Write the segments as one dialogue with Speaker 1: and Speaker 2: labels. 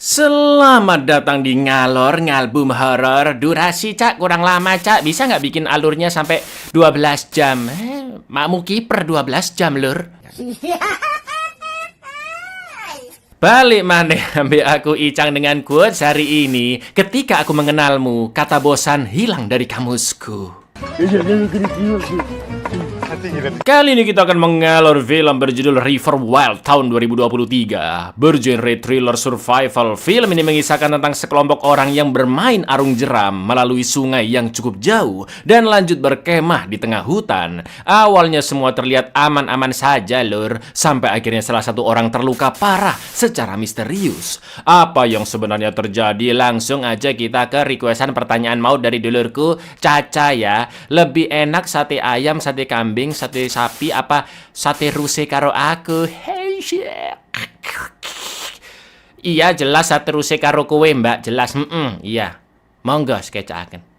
Speaker 1: Selamat datang di Ngalor Ngalbum Horor. Durasi, Cak, kurang lama, Cak. Bisa nggak bikin alurnya sampai 12 jam? Makmu kiper 12 jam, Lur. Balik maneh ambil aku Icang dengan quotes hari ini. Ketika aku mengenalmu, kata bosan hilang dari kamusku. Kali ini kita akan mengalor film berjudul River Wild tahun 2023. Bergenre thriller survival, film ini mengisahkan tentang sekelompok orang yang bermain arung jeram melalui sungai yang cukup jauh dan lanjut berkemah di tengah hutan. Awalnya semua terlihat aman-aman saja, Lur, sampai akhirnya salah satu orang terluka parah secara misterius. Apa yang sebenarnya terjadi? Langsung aja kita ke requestan pertanyaan maut dari dulurku Caca ya. Lebih enak sate ayam, sate kambing, sate sapi, apa sate ruse karo aku? Hey, iya jelas sate ruse karo kowe, Mbak, jelas. Iya. Monggo sketchaken.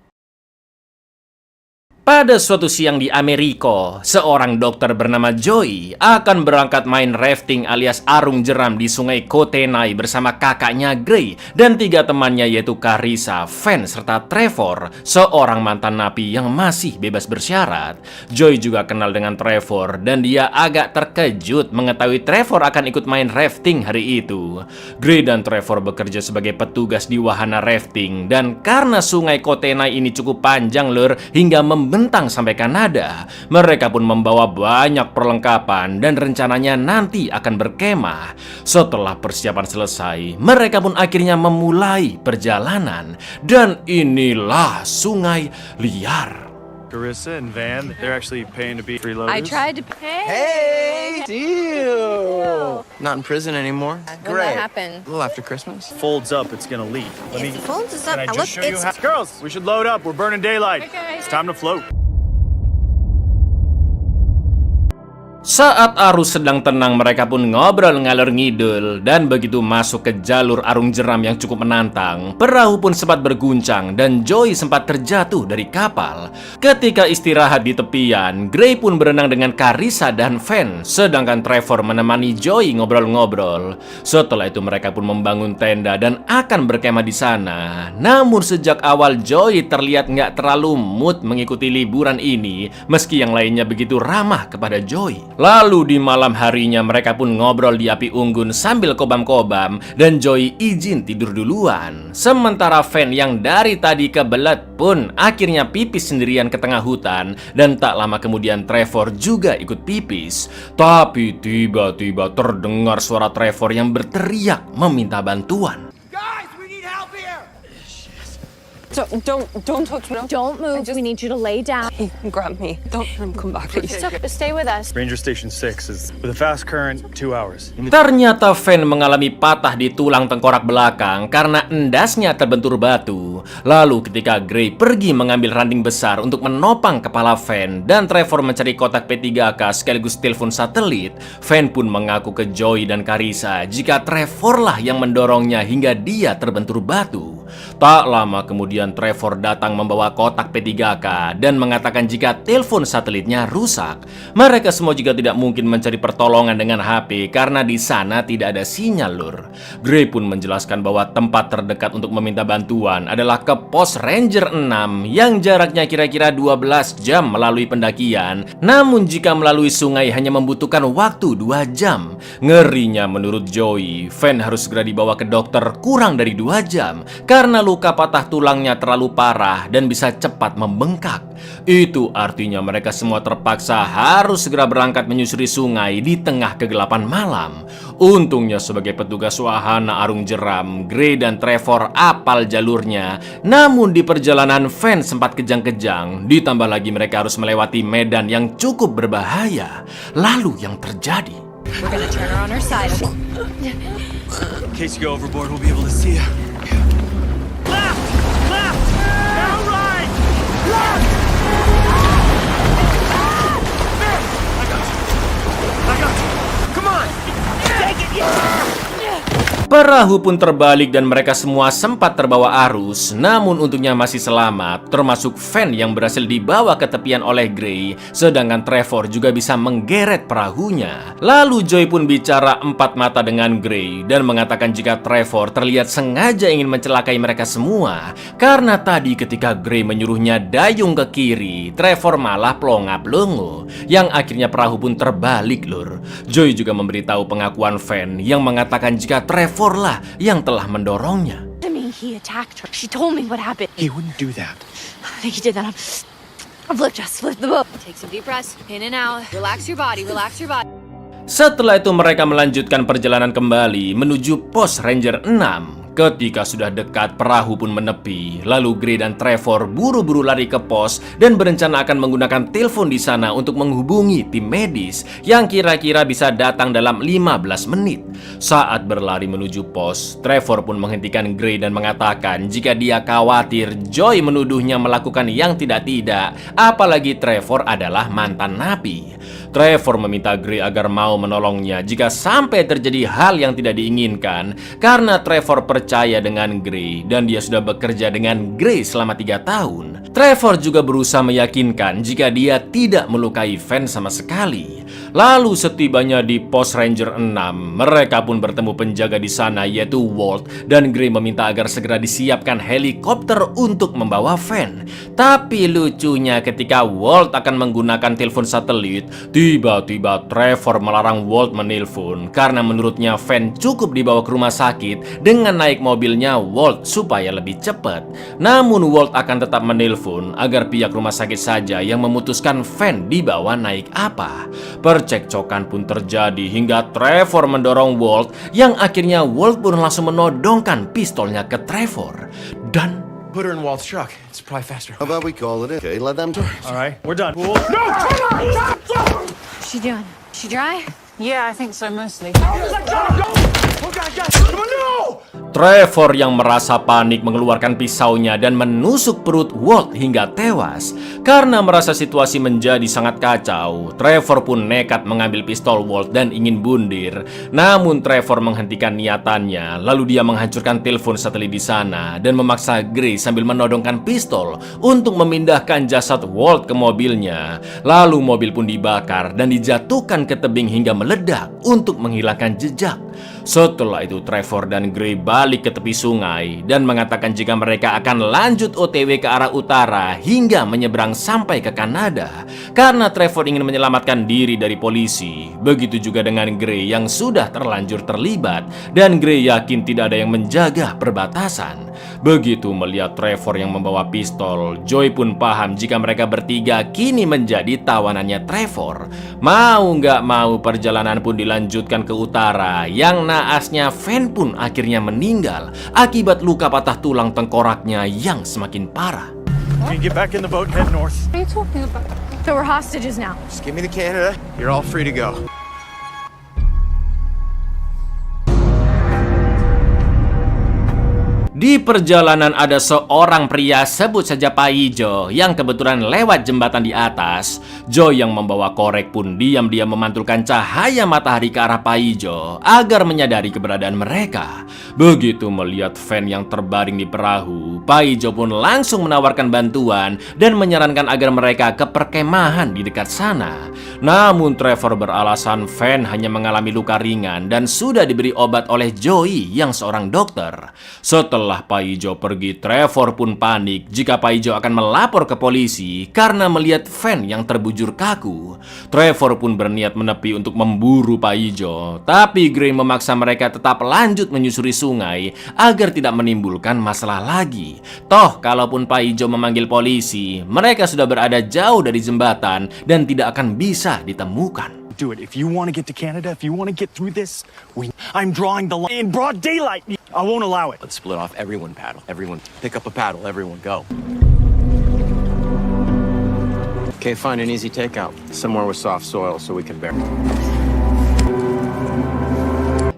Speaker 1: Pada suatu siang di Amerika, seorang dokter bernama Joey akan berangkat main rafting alias arung jeram di sungai Kootenai bersama kakaknya Gray dan 3 temannya yaitu Carissa, Van, serta Trevor, seorang mantan napi yang masih bebas bersyarat. Joey juga kenal dengan Trevor dan dia agak terkejut mengetahui Trevor akan ikut main rafting hari itu. Gray dan Trevor bekerja sebagai petugas di wahana rafting dan karena sungai Kootenai ini cukup panjang, Lur, hingga membentang sampai Kanada. Mereka pun membawa banyak perlengkapan dan rencananya nanti akan berkemah. Setelah persiapan selesai, mereka pun akhirnya memulai perjalanan. Dan inilah sungai liar.
Speaker 2: Carissa and Van, they're actually paying to be freeloaders.
Speaker 3: I tried to pay.
Speaker 4: Hey, deal! Not in prison anymore.
Speaker 3: When that happened.
Speaker 4: A little after Christmas.
Speaker 2: Folds up, it's gonna leak. Let me.
Speaker 3: If it folds us up,
Speaker 2: Can I
Speaker 3: look,
Speaker 2: just show you
Speaker 3: it's...
Speaker 2: how? Girls, we should load up. We're burning daylight.
Speaker 3: Okay.
Speaker 2: It's time to float.
Speaker 1: Saat arus sedang tenang, mereka pun ngobrol ngalor ngidul. Dan begitu masuk ke jalur arung jeram yang cukup menantang, perahu pun sempat berguncang dan Joey sempat terjatuh dari kapal. Ketika istirahat di tepian, Gray pun berenang dengan Carissa dan Van, sedangkan Trevor menemani Joey ngobrol-ngobrol. Setelah itu mereka pun membangun tenda dan akan berkemah di sana. Namun sejak awal Joey terlihat nggak terlalu mood mengikuti liburan ini, meski yang lainnya begitu ramah kepada Joey. Lalu di malam harinya mereka pun ngobrol di api unggun sambil kobam-kobam dan Joey izin tidur duluan. Sementara Van yang dari tadi kebelet pun akhirnya pipis sendirian ke tengah hutan dan tak lama kemudian Trevor juga ikut pipis. Tapi tiba-tiba terdengar suara Trevor yang berteriak meminta bantuan.
Speaker 3: Don't touch me. Don't move. We need you to lay down.
Speaker 5: Grab me. Don't come back, please.
Speaker 3: Stay with us.
Speaker 2: Ranger Station 6 is with a fast current, 2 hours.
Speaker 1: Ternyata Van mengalami patah di tulang tengkorak belakang karena endasnya terbentur batu. Lalu ketika Gray pergi mengambil ranting besar untuk menopang kepala Van dan Trevor mencari kotak P3K sekaligus telepon satelit, Van pun mengaku ke Joey dan Carissa jika Trevor lah yang mendorongnya hingga dia terbentur batu. Tak lama kemudian Trevor datang membawa kotak P3K dan mengatakan jika telepon satelitnya rusak. Mereka semua juga tidak mungkin mencari pertolongan dengan HP karena di sana tidak ada sinyal, Lur. Gray pun menjelaskan bahwa tempat terdekat untuk meminta bantuan adalah ke pos Ranger 6 yang jaraknya kira-kira 12 jam melalui pendakian. Namun jika melalui sungai hanya membutuhkan waktu 2 jam. Ngerinya menurut Joey, Van harus segera dibawa ke dokter kurang dari 2 jam karena luka patah tulangnya terlalu parah dan bisa cepat membengkak. Itu artinya mereka semua terpaksa harus segera berangkat menyusuri sungai di tengah kegelapan malam. Untungnya sebagai petugas wahana arung jeram, Gray dan Trevor apal jalurnya. Namun di perjalanan Van sempat kejang-kejang. Ditambah lagi mereka harus melewati medan yang cukup berbahaya. Lalu yang terjadi?
Speaker 3: We're gonna turn her on her side.
Speaker 2: In case you go overboard, we'll be able to see you. Left! Left! Now right! Left! I got you. Come on! Take it!
Speaker 1: Perahu pun terbalik dan mereka semua sempat terbawa arus. Namun untungnya masih selamat, termasuk Van yang berhasil dibawa ke tepian oleh Gray, sedangkan Trevor juga bisa menggeret perahunya. Lalu Joy pun bicara empat mata dengan Gray dan mengatakan jika Trevor terlihat sengaja ingin mencelakai mereka semua, karena tadi ketika Gray menyuruhnya dayung ke kiri, Trevor malah plonga-plongo, yang akhirnya perahu pun terbalik lur. Joy juga memberitahu pengakuan Van yang mengatakan jika Trevor lah yang telah mendorongnya.
Speaker 3: To me, he attacked her. She told me what happened.
Speaker 4: He wouldn't do that.
Speaker 3: I think he did that on flip the boat. Take some deep breaths, in and out. Relax your body, relax your body.
Speaker 1: Setelah itu mereka melanjutkan perjalanan kembali menuju pos Ranger 6. Ketika sudah dekat, perahu pun menepi. Lalu Gray dan Trevor buru-buru lari ke pos dan berencana akan menggunakan telepon di sana untuk menghubungi tim medis yang kira-kira bisa datang dalam 15 menit. Saat berlari menuju pos, Trevor pun menghentikan Gray dan mengatakan jika dia khawatir Joy menuduhnya melakukan yang tidak-tidak, apalagi Trevor adalah mantan napi. Trevor meminta Gray agar mau menolongnya jika sampai terjadi hal yang tidak diinginkan, karena Trevor percaya dengan Gray dan dia sudah bekerja dengan Gray selama 3 tahun. Trevor juga berusaha meyakinkan jika dia tidak melukai Van sama sekali. Lalu setibanya di pos Ranger 6, mereka pun bertemu penjaga di sana yaitu Walt, dan Gray meminta agar segera disiapkan helikopter untuk membawa Van. Tapi lucunya ketika Walt akan menggunakan telepon satelit, tiba-tiba Trevor melarang Walt menelpon karena menurutnya Van cukup dibawa ke rumah sakit dengan naik mobilnya Walt supaya lebih cepat. Namun Walt akan tetap menelpon agar pihak rumah sakit saja yang memutuskan Van dibawa naik apa. Percekcokan pun terjadi hingga Trevor mendorong Walt, yang akhirnya Walt pun langsung menodongkan pistolnya ke Trevor. Dan
Speaker 4: Put her in Walt's truck. It's probably faster.
Speaker 6: How about we call it in? Okay, let them talk.
Speaker 2: All right, we're done.
Speaker 3: What's she doing? She dry?
Speaker 5: Yeah, I think so, mostly.
Speaker 1: Trevor yang merasa panik mengeluarkan pisaunya dan menusuk perut Walt hingga tewas. Karena merasa situasi menjadi sangat kacau, Trevor pun nekat mengambil pistol Walt dan ingin bundir. Namun Trevor menghentikan niatannya, lalu dia menghancurkan telepon satelit di sana dan memaksa Gray sambil menodongkan pistol untuk memindahkan jasad Walt ke mobilnya. Lalu mobil pun dibakar dan dijatuhkan ke tebing hingga meledak untuk menghilangkan jejak. Setelah itu Trevor dan Gray balik ke tepi sungai dan mengatakan jika mereka akan lanjut OTW ke arah utara hingga menyeberang sampai ke Kanada, karena Trevor ingin menyelamatkan diri dari polisi. Begitu juga dengan Gray yang sudah terlanjur terlibat, dan Gray yakin tidak ada yang menjaga perbatasan. Begitu melihat Trevor yang membawa pistol, Joy pun paham jika mereka bertiga kini menjadi tawanannya Trevor. Mau nggak mau perjalanan pun dilanjutkan ke utara, yang naasnya Van pun akhirnya meninggal akibat luka patah tulang tengkoraknya yang semakin parah.
Speaker 2: We can get back in the boat and head north.
Speaker 5: What are you talking about?
Speaker 3: So we're hostages now.
Speaker 4: Just give me the Canada. You're all free to go.
Speaker 1: Di perjalanan ada seorang pria, sebut saja Pak Ijo, yang kebetulan lewat jembatan di atas. Joy yang membawa korek pun diam-diam memantulkan cahaya matahari ke arah Pak Ijo agar menyadari keberadaan mereka. Begitu melihat Van yang terbaring di perahu, Pak Ijo pun langsung menawarkan bantuan dan menyarankan agar mereka ke perkemahan di dekat sana. Namun Trevor beralasan Van hanya mengalami luka ringan dan sudah diberi obat oleh Joey yang seorang dokter. Setelah Pak Ijo pergi, Trevor pun panik jika Pak Ijo akan melapor ke polisi karena melihat Van yang terbujur kaku. Trevor pun berniat menepi untuk memburu Pak Ijo, tapi Gray memaksa mereka tetap lanjut menyusuri sungai agar tidak menimbulkan masalah lagi. Toh, kalaupun Pak Ijo memanggil polisi, mereka sudah berada jauh dari jembatan dan tidak akan bisa ditemukan.
Speaker 2: Do it. If you want to get to Canada, if you want to get through this, I'm drawing the line in broad daylight. I won't allow it.
Speaker 4: Let's split off. Everyone paddle. Everyone pick up a paddle. Everyone go. Okay, find an easy takeout. Somewhere with soft soil so we can bear.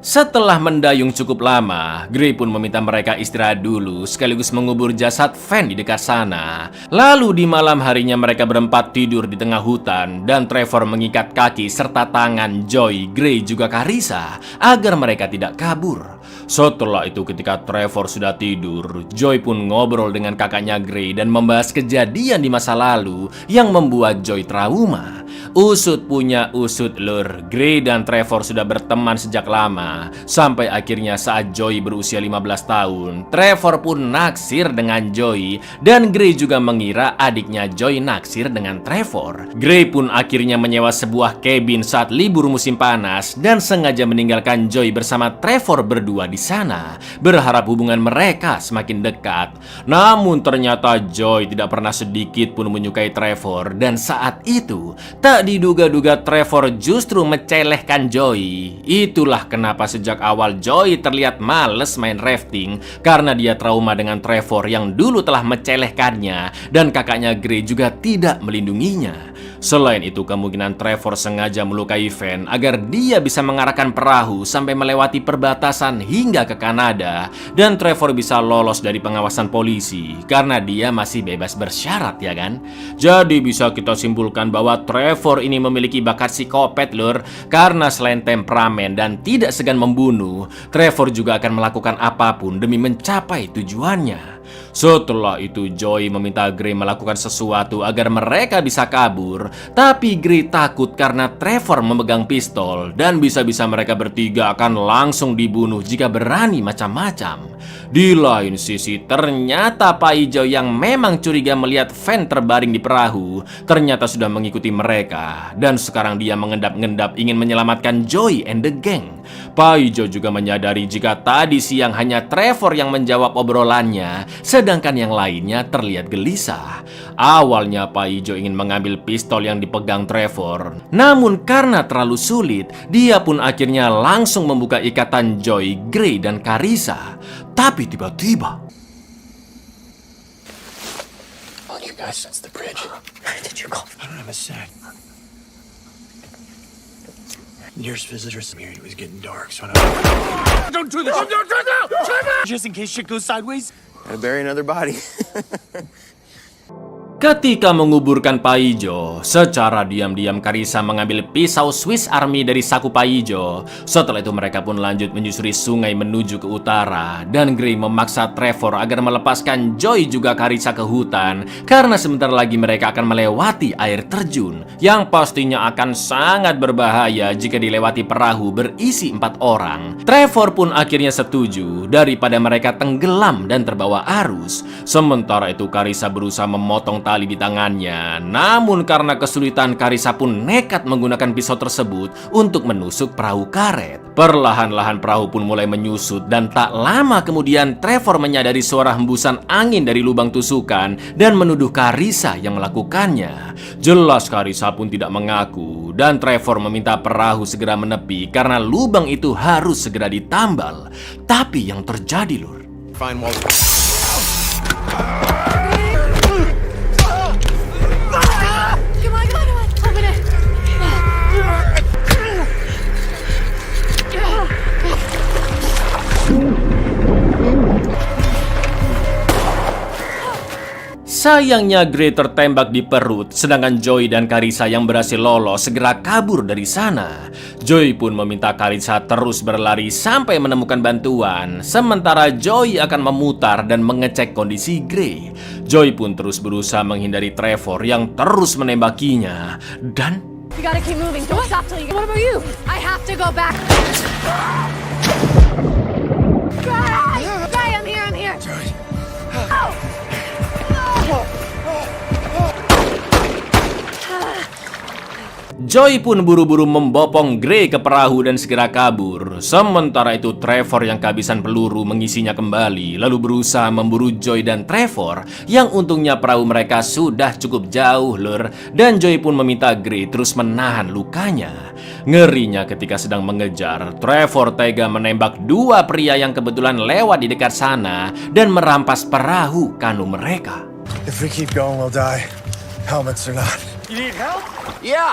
Speaker 1: Setelah mendayung cukup lama, Gray pun meminta mereka istirahat dulu sekaligus mengubur jasad Van di dekat sana. Lalu di malam harinya mereka berempat tidur di tengah hutan dan Trevor mengikat kaki serta tangan Joy, Gray juga Carissa agar mereka tidak kabur. Setelah itu ketika Trevor sudah tidur, Joy pun ngobrol dengan kakaknya Gray dan membahas kejadian di masa lalu yang membuat Joy trauma. Usut punya usut lur, Gray dan Trevor sudah berteman sejak lama. Sampai akhirnya saat Joy berusia 15 tahun, Trevor pun naksir dengan Joy. Dan Gray juga mengira adiknya Joy naksir dengan Trevor. Gray pun akhirnya menyewa sebuah cabin saat libur musim panas dan sengaja meninggalkan Joy bersama Trevor berdua di sana, berharap hubungan mereka semakin dekat. Namun ternyata Joy tidak pernah sedikit pun menyukai Trevor, dan saat itu tak diduga-duga Trevor justru mencelehkan Joy. Itulah kenapa sejak awal Joy terlihat males main rafting, karena dia trauma dengan Trevor yang dulu telah mencelehkannya, dan kakaknya Gray juga tidak melindunginya. Selain itu, kemungkinan Trevor sengaja melukai Van agar dia bisa mengarahkan perahu sampai melewati perbatasan hingga ke Kanada, dan Trevor bisa lolos dari pengawasan polisi karena dia masih bebas bersyarat, ya kan? Jadi bisa kita simpulkan bahwa Trevor ini memiliki bakat psikopat lur, karena selain temperamen dan tidak segan membunuh, Trevor juga akan melakukan apapun demi mencapai tujuannya. Setelah itu Joy meminta Gray melakukan sesuatu agar mereka bisa kabur, tapi Gray takut karena Trevor memegang pistol dan bisa-bisa mereka bertiga akan langsung dibunuh jika berani macam-macam. Di lain sisi, ternyata Pak Ijo yang memang curiga melihat Van terbaring di perahu ternyata sudah mengikuti mereka, dan sekarang dia mengendap-endap ingin menyelamatkan Joy and the gang. Pak Ijo juga menyadari jika tadi siang hanya Trevor yang menjawab obrolannya, sedangkan yang lainnya terlihat gelisah. Awalnya Pak Ijo ingin mengambil pistol yang dipegang Trevor, namun karena terlalu sulit, dia pun akhirnya langsung membuka ikatan Joy, Gray, dan Carissa. Tapi tiba-tiba,
Speaker 4: You guys, that's the bridge.
Speaker 5: Did you call?
Speaker 2: I don't have a sec. Nearest visitors here, it was getting dark, so I don't do this! Just in case shit goes sideways.
Speaker 4: Gotta bury another body.
Speaker 1: ketika menguburkan Pak Ijo, secara diam-diam Carissa mengambil pisau Swiss Army dari saku Pak Ijo. Setelah itu mereka pun lanjut menyusuri sungai menuju ke utara, dan Gray memaksa Trevor agar melepaskan Joy juga Carissa ke hutan, karena sebentar lagi mereka akan melewati air terjun yang pastinya akan sangat berbahaya jika dilewati perahu berisi 4 orang. Trevor pun akhirnya setuju daripada mereka tenggelam dan terbawa arus. Sementara itu Carissa berusaha memotong tali di tangannya, namun karena kesulitan Carissa pun nekat menggunakan pisau tersebut untuk menusuk perahu karet. Perlahan-lahan perahu pun mulai menyusut, dan tak lama kemudian Trevor menyadari suara hembusan angin dari lubang tusukan dan menuduh Carissa yang melakukannya. Jelas Carissa pun tidak mengaku, dan Trevor meminta perahu segera menepi karena lubang itu harus segera ditambal. Tapi yang terjadi lur,
Speaker 6: Fine, Walter.
Speaker 3: Open it.
Speaker 1: sayangnya Gray tertembak di perut, sedangkan Joy dan Carissa yang berhasil lolos segera kabur dari sana. Joy pun meminta Carissa terus berlari sampai menemukan bantuan, sementara Joy akan memutar dan mengecek kondisi Gray. Joy pun terus berusaha menghindari Trevor yang terus menembakinya, dan
Speaker 3: You gotta keep moving. Don't stop till you. What about you? I have to go back. Guy, I'm here. I'm here.
Speaker 1: Joy pun buru-buru membopong Gray ke perahu dan segera kabur. Sementara itu Trevor yang kehabisan peluru mengisinya kembali, lalu berusaha memburu Joy dan Trevor, yang untungnya perahu mereka sudah cukup jauh lur, dan Joy pun meminta Gray terus menahan lukanya. Ngerinya ketika sedang mengejar, Trevor tega menembak 2 pria yang kebetulan lewat di dekat sana dan merampas perahu kanu mereka.
Speaker 7: If we keep going, we'll die. Helmets or not.
Speaker 2: You need help?
Speaker 4: Yeah!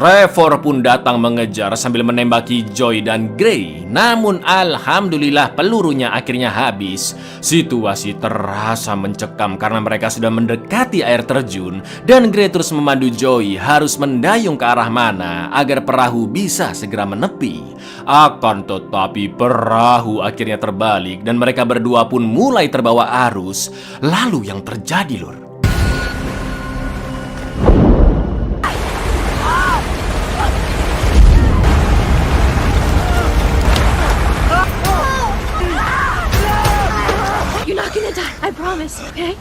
Speaker 1: Trevor pun datang mengejar sambil menembaki Joy dan Gray. Namun alhamdulillah pelurunya akhirnya habis. Situasi terasa mencekam karena mereka sudah mendekati air terjun dan Gray terus memandu Joy harus mendayung ke arah mana agar perahu bisa segera menepi. Akan tetapi perahu akhirnya terbalik dan mereka berdua pun mulai terbawa arus. Lalu yang terjadi, Lur?
Speaker 3: You're not gonna die, I promise, okay?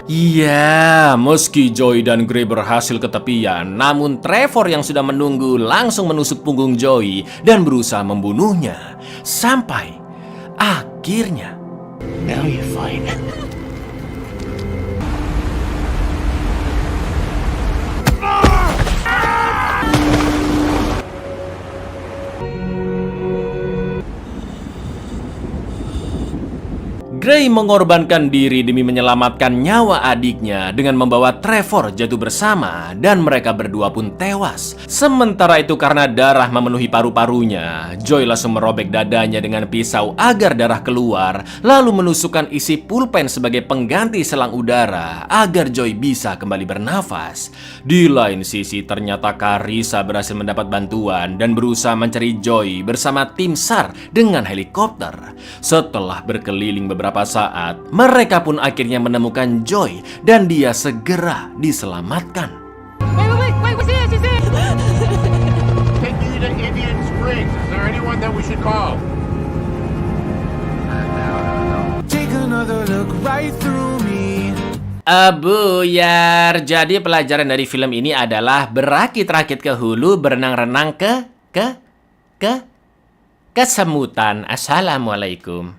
Speaker 1: Iya, meski Joy dan Gray berhasil ke tepian, namun Trevor yang sudah menunggu langsung menusuk punggung Joy dan berusaha membunuhnya. Sampai akhirnya...
Speaker 4: Now you fight.
Speaker 1: Gray mengorbankan diri demi menyelamatkan nyawa adiknya dengan membawa Trevor jatuh bersama dan mereka berdua pun tewas. Sementara itu karena darah memenuhi paru-parunya, Joy langsung merobek dadanya dengan pisau agar darah keluar, lalu menusukkan isi pulpen sebagai pengganti selang udara agar Joy bisa kembali bernafas. Di lain sisi ternyata Carissa berhasil mendapat bantuan dan berusaha mencari Joy bersama tim SAR dengan helikopter. Setelah berkeliling beberapa saat, mereka pun akhirnya menemukan Joy dan dia segera diselamatkan.
Speaker 5: Wait, what's this? Is it?
Speaker 8: Taking you to Indian Springs. Is there anyone that we should call?
Speaker 7: Take another look right through me.
Speaker 1: Buyar. Jadi pelajaran dari film ini adalah berakit-rakit ke hulu, berenang-renang ke kesemutan. Assalamualaikum.